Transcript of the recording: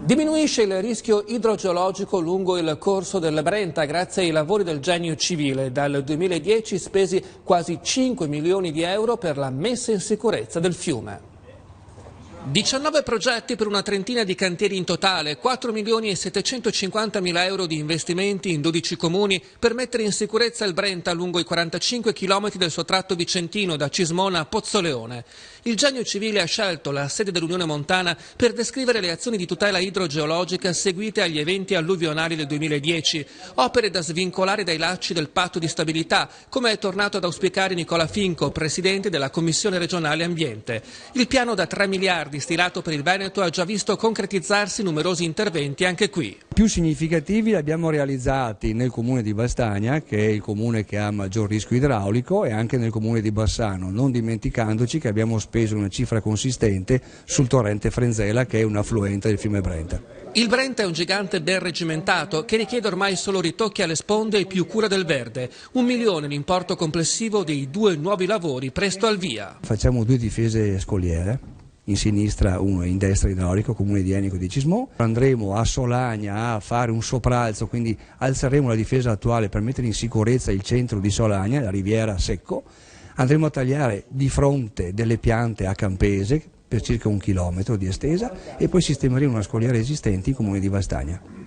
Diminuisce il rischio idrogeologico lungo il corso del Brenta grazie ai lavori del Genio Civile. Dal 2010 spesi quasi 5 milioni di euro per la messa in sicurezza del fiume. 19 progetti per una trentina di cantieri in totale, 4 milioni e 750 mila euro di investimenti in 12 comuni per mettere in sicurezza il Brenta lungo i 45 chilometri del suo tratto vicentino da Cismona a Pozzoleone. Il Genio Civile ha scelto la sede dell'Unione Montana per descrivere le azioni di tutela idrogeologica seguite agli eventi alluvionali del 2010, opere da svincolare dai lacci del patto di stabilità, come è tornato ad auspicare Nicola Finco, presidente della Commissione regionale ambiente. Il piano da 3 miliardi stilato per il Veneto ha già visto concretizzarsi numerosi interventi anche qui. Più significativi li abbiamo realizzati nel comune di Vastagna, che è il comune che ha maggior rischio idraulico, e anche nel comune di Bassano, non dimenticandoci che abbiamo speso una cifra consistente sul torrente Frenzela, che è un affluente del fiume Brenta. Il Brenta è un gigante ben regimentato che richiede ormai solo ritocchi alle sponde e più cura del verde. 1 milione l'importo complessivo dei 2 nuovi lavori presto al via. Facciamo 2 difese scogliere, in sinistra uno e in destra idraulico, comune di Enico di Cismò. Andremo a Solagna a fare un sopralzo, quindi alzeremo la difesa attuale per mettere in sicurezza il centro di Solagna, la riviera Secco. Andremo a tagliare di fronte delle piante a Campese per circa 1 chilometro di estesa e poi sistemeremo una scogliera esistente in comune di Vastagna.